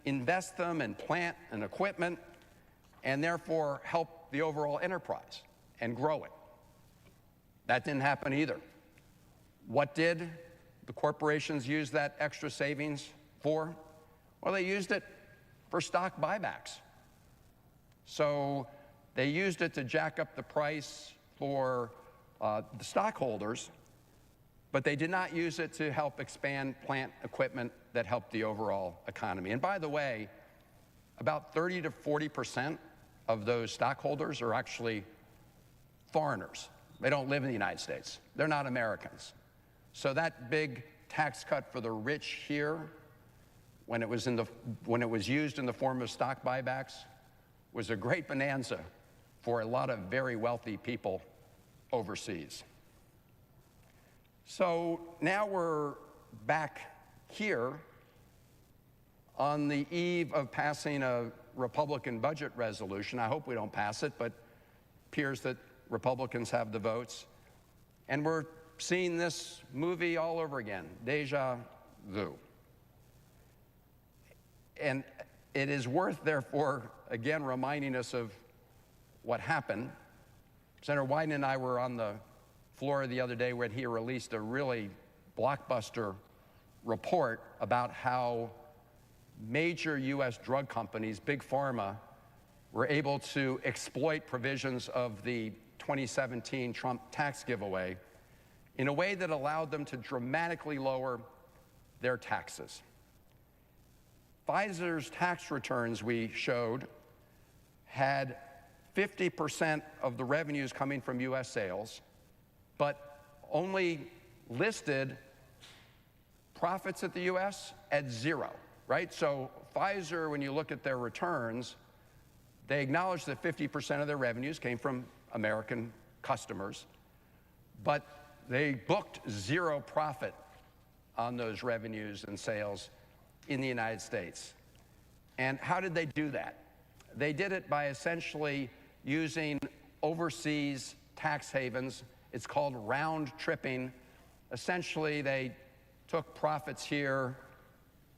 invest them in plant and equipment, and therefore help the overall enterprise and grow it. That didn't happen either. What did the corporations use that extra savings for? Well, they used it for stock buybacks. So they used it to jack up the price for the stockholders, but they did not use it to help expand plant equipment that helped the overall economy. And by the way, about 30 to 40% of those stockholders are actually foreigners. They don't live in the United States. They're not Americans. So that big tax cut for the rich here, when it was used in the form of stock buybacks, was a great bonanza for a lot of very wealthy people overseas. So now we're back here on the eve of passing a Republican budget resolution. I hope we don't pass it, but it appears that Republicans have the votes. And we're seeing this movie all over again, déjà vu. And it is worth, therefore, again, reminding us of what happened. Senator Wyden and I were on the floor the other day when he released a really blockbuster report about how major U.S. drug companies, big pharma, were able to exploit provisions of the 2017 Trump tax giveaway in a way that allowed them to dramatically lower their taxes. Pfizer's tax returns, we showed, had 50% of the revenues coming from U.S. sales, but only listed profits at the U.S. at zero, right? So Pfizer, when you look at their returns, they acknowledge that 50% of their revenues came from American customers, but they booked zero profit on those revenues and sales in the United States. And how did they do that? They did it by essentially using overseas tax havens. It's called round tripping. Essentially, they took profits here,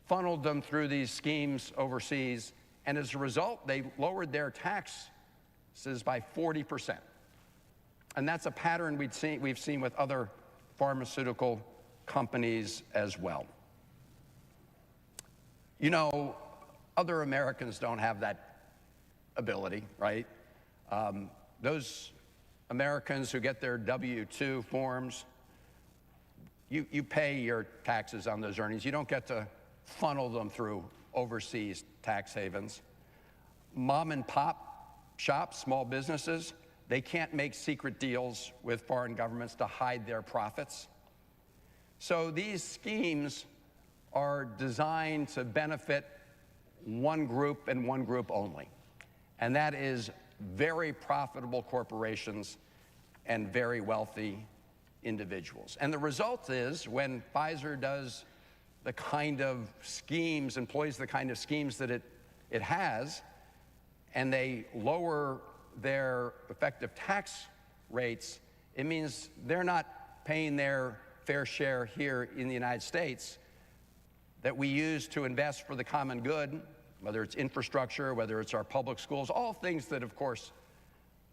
funneled them through these schemes overseas, and as a result, they lowered their taxes by 40%. And that's a pattern we've seen with other pharmaceutical companies as well. You know, other Americans don't have that ability, right? Those Americans who get their W-2 forms, you pay your taxes on those earnings. You don't get to funnel them through overseas tax havens. Mom and pop shops, small businesses, they can't make secret deals with foreign governments to hide their profits. So these schemes are designed to benefit one group and one group only, and that is very profitable corporations and very wealthy individuals. And the result is, when Pfizer does the kind of schemes, employs the kind of schemes that it has, and they lower their effective tax rates, it means they're not paying their fair share here in the United States that we use to invest for the common good, whether it's infrastructure, whether it's our public schools, all things that, of course,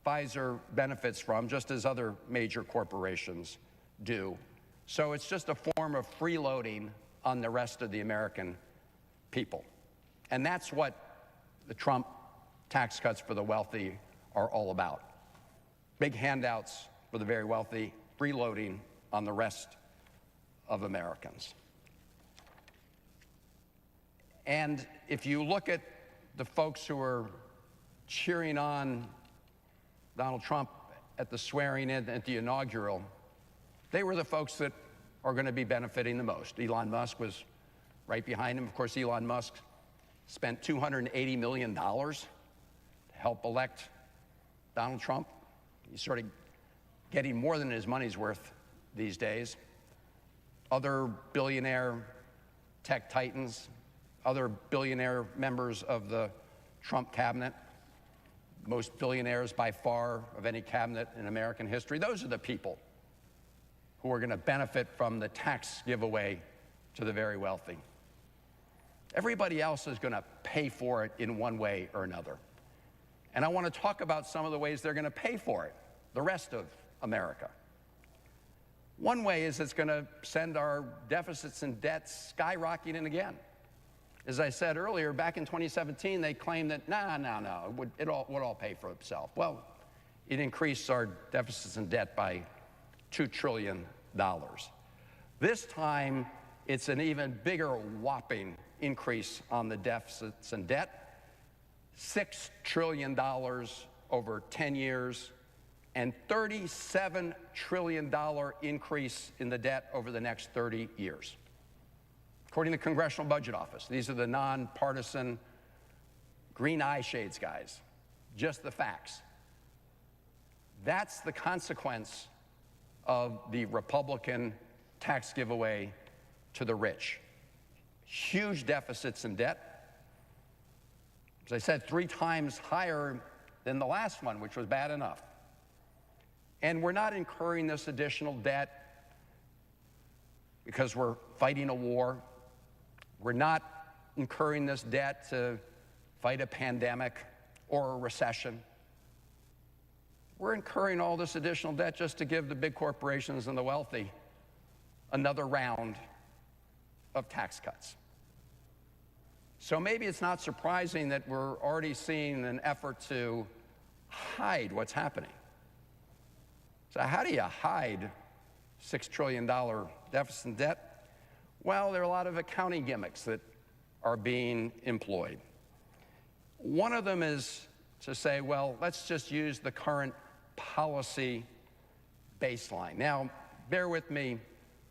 Pfizer benefits from, just as other major corporations do. So it's just a form of freeloading on the rest of the American people. And that's what the Trump tax cuts for the wealthy are all about. Big handouts for the very wealthy, freeloading on the rest of Americans. And if you look at the folks who are cheering on Donald Trump at the swearing in at the inaugural, they were the folks that are going to be benefiting the most. Elon Musk was right behind him. Of course, Elon Musk spent $280 million to help elect Donald Trump. He's sort of getting more than his money's worth these days. Other billionaire tech titans, other billionaire members of the Trump cabinet, most billionaires by far of any cabinet in American history, those are the people who are going to benefit from the tax giveaway to the very wealthy. Everybody else is going to pay for it in one way or another. And I want to talk about some of the ways they're going to pay for it, the rest of America. One way is it's going to send our deficits and debts skyrocketing again. As I said earlier, back in 2017, they claimed that, it would all pay for itself. Well, it increased our deficits and debt by $2 trillion. This time, it's an even bigger whopping increase on the deficits and debt, $6 trillion over 10 years, and $37 trillion increase in the debt over the next 30 years. According to the Congressional Budget Office, these are the nonpartisan green eye shades guys, just the facts. That's the consequence of the Republican tax giveaway to the rich. Huge deficits in debt. As I said, 3 times higher than the last one, which was bad enough. And we're not incurring this additional debt because we're fighting a war. We're not incurring this debt to fight a pandemic or a recession. We're incurring all this additional debt just to give the big corporations and the wealthy another round of tax cuts. So maybe it's not surprising that we're already seeing an effort to hide what's happening. So how do you hide $6 trillion deficit and debt? Well, there are a lot of accounting gimmicks that are being employed. One of them is to say, well, let's just use the current policy baseline. Now, bear with me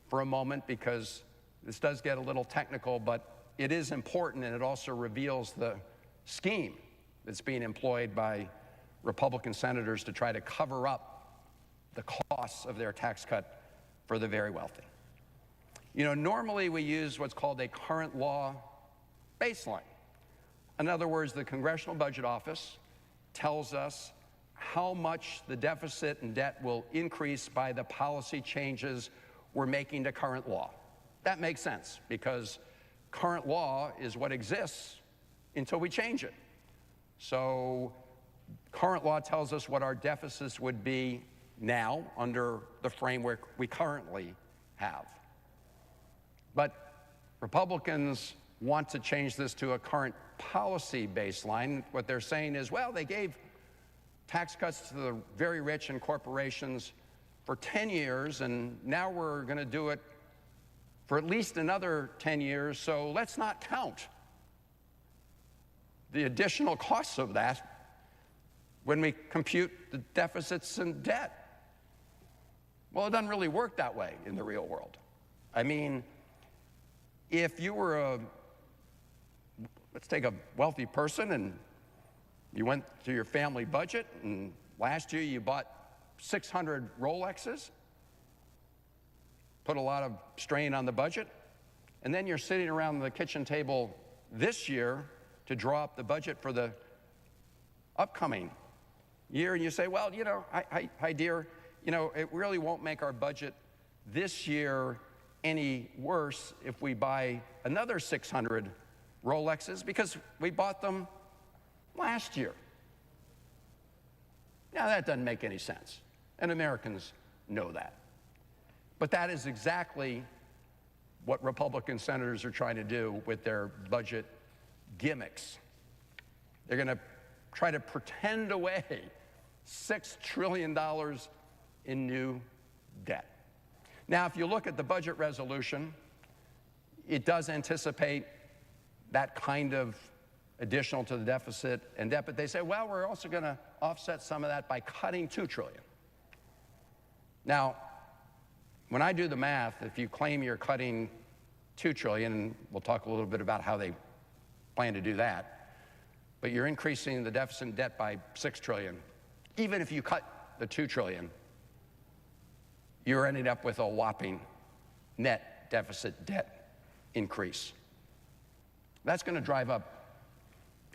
for a moment because this does get a little technical, but it is important and it also reveals the scheme that's being employed by Republican senators to try to cover up the costs of their tax cut for the very wealthy. You know, normally we use what's called a current law baseline. In other words, the Congressional Budget Office tells us how much the deficit and debt will increase by the policy changes we're making to current law. That makes sense because current law is what exists until we change it. So current law tells us what our deficits would be now under the framework we currently have. But Republicans want to change this to a current policy baseline. What they're saying is, well, they gave tax cuts to the very rich and corporations for 10 years, and now we're going to do it for at least another 10 years, so let's not count the additional costs of that when we compute the deficits and debt. Well, it doesn't really work that way in the real world. I mean, if you were let's take a wealthy person and you went to your family budget and last year you bought 600 Rolexes, put a lot of strain on the budget, and then you're sitting around the kitchen table this year to draw up the budget for the upcoming year, and you say, well, you know, hi dear, you know, it really won't make our budget this year any worse if we buy another 600 Rolexes because we bought them last year. Now, that doesn't make any sense, and Americans know that. But that is exactly what Republican senators are trying to do with their budget gimmicks. They're going to try to pretend away $6 trillion in new debt. Now, if you look at the budget resolution, it does anticipate that kind of additional to the deficit and debt, but they say, well, we're also going to offset some of that by cutting $2 trillion. Now, when I do the math, if you claim you're cutting $2 trillion, and we'll talk a little bit about how they plan to do that, but you're increasing the deficit and debt by $6 trillion, even if you cut the $2 trillion, you're ending up with a whopping net deficit debt increase. That's going to drive up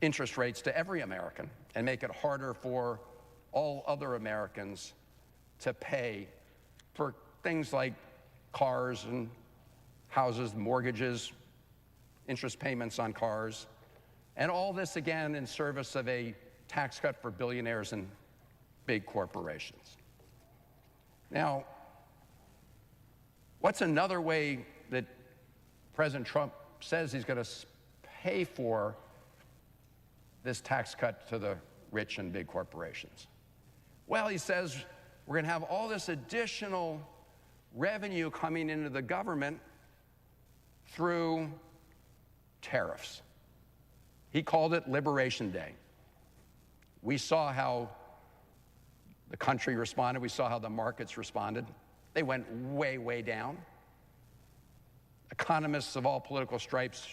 interest rates to every American and make it harder for all other Americans to pay for things like cars and houses, mortgages, interest payments on cars, and all this again in service of a tax cut for billionaires and big corporations. Now, what's another way that President Trump says he's going to pay for this tax cut to the rich and big corporations? Well, he says we're going to have all this additional revenue coming into the government through tariffs. He called it Liberation Day. We saw how the country responded. We saw how the markets responded. They went way, way down. Economists of all political stripes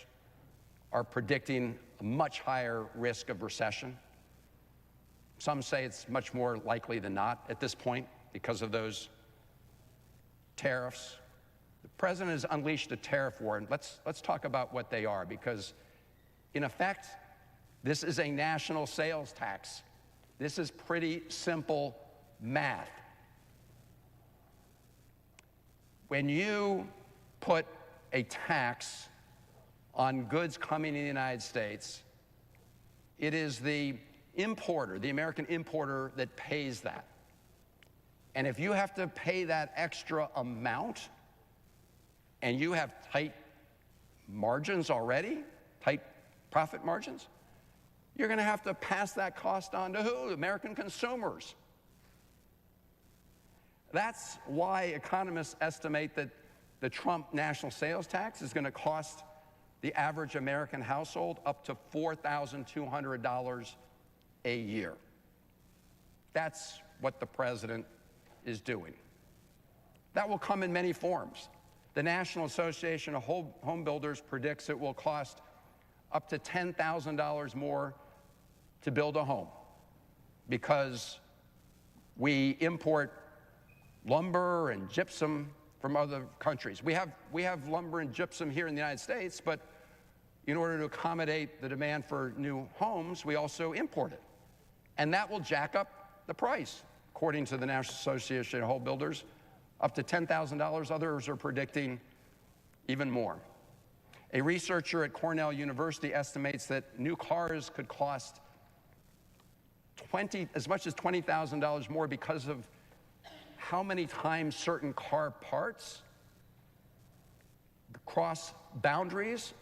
are predicting a much higher risk of recession. Some say it's much more likely than not at this point because of those tariffs. The president has unleashed a tariff war, and let's talk about what they are, because in effect, this is a national sales tax. This is pretty simple math. When you put a tax on goods coming in the United States, it is the importer, the American importer, that pays that. And if you have to pay that extra amount and you have tight margins already, tight profit margins, you're going to have to pass that cost on to who? American consumers. That's why economists estimate that the Trump national sales tax is going to cost the average American household up to $4,200 a year. That's what the president is doing. That will come in many forms. The National Association of Home Builders predicts it will cost up to $10,000 more to build a home because we import lumber and gypsum from other countries. We have lumber and gypsum here in the United States, but in order to accommodate the demand for new homes, we also import it. And that will jack up the price, according to the National Association of Home Builders, up to $10,000. Others are predicting even more. A researcher at Cornell University estimates that new cars could cost as much as $20,000 more because of how many times certain car parts cross boundaries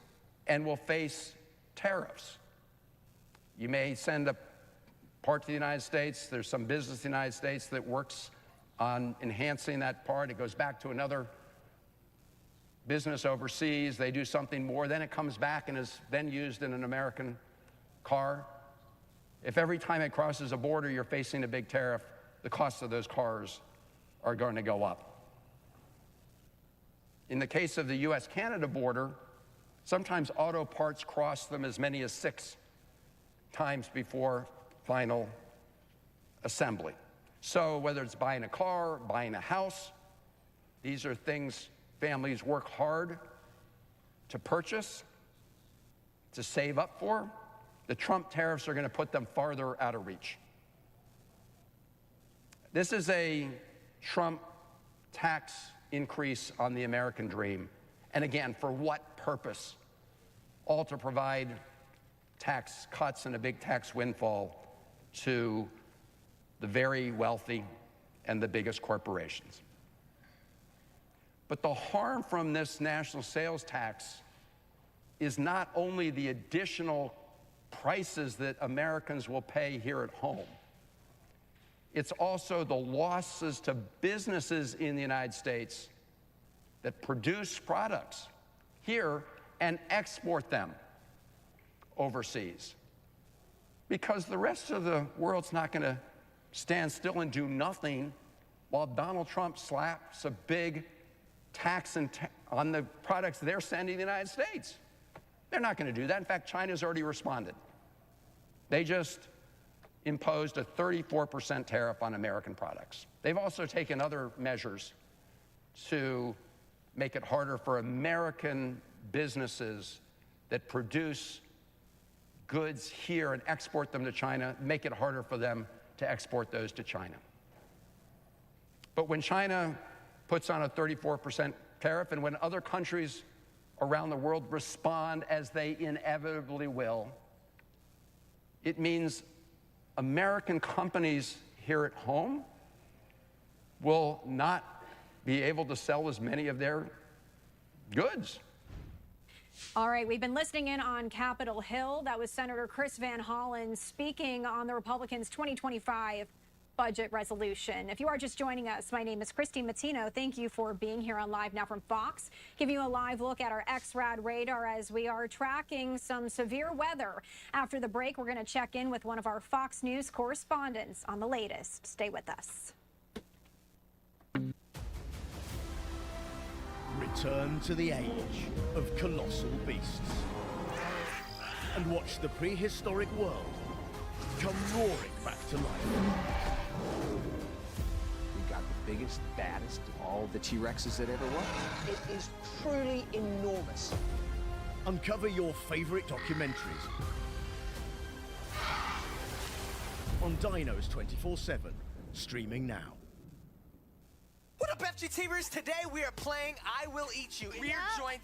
and will face tariffs. You may send a part to the United States. There's some business in the United States that works on enhancing that part. It goes back to another business overseas. They do something more. Then it comes back and is then used in an American car. If every time it crosses a border you're facing a big tariff, the cost of those cars are going to go up. In the case of the US-Canada border, sometimes auto parts cross them as many as 6 times before final assembly. So whether it's buying a car, buying a house, these are things families work hard to purchase, to save up for. The Trump tariffs are going to put them farther out of reach. This is a Trump tax increase on the American dream. And again, for what purpose? All to provide tax cuts and a big tax windfall to the very wealthy and the biggest corporations. But the harm from this national sales tax is not only the additional prices that Americans will pay here at home. It's also the losses to businesses in the United States that produce products here and export them overseas. Because the rest of the world's not going to stand still and do nothing while Donald Trump slaps a big tax on the products they're sending to the United States. They're not going to do that. In fact, China's already responded. They just imposed a 34% tariff on American products. They've also taken other measures to make it harder for American businesses that produce goods here and export them to China, make it harder for them to export those to China. But when China puts on a 34% tariff and when other countries around the world respond as they inevitably will, it means American companies here at home will not be able to sell as many of their goods. All right, we've been listening in on Capitol Hill. That was Senator Chris Van Hollen speaking on the Republicans' 2025 budget resolution. If you are just joining us, my name is Christine Matino. Thank you for being here on Live Now from Fox. Giving you a live look at our XRAD radar as we are tracking some severe weather. After the break, we're going to check in with one of our Fox News correspondents on the latest. Stay with us. Return to the age of colossal beasts and watch the prehistoric world come roaring back to life. We got the biggest, baddest of all the T-Rexes that ever was. It is truly enormous. Uncover your favorite documentaries on Dinos 24/7, streaming now. What up, FGTVers? Today we are playing I Will Eat You. We are joined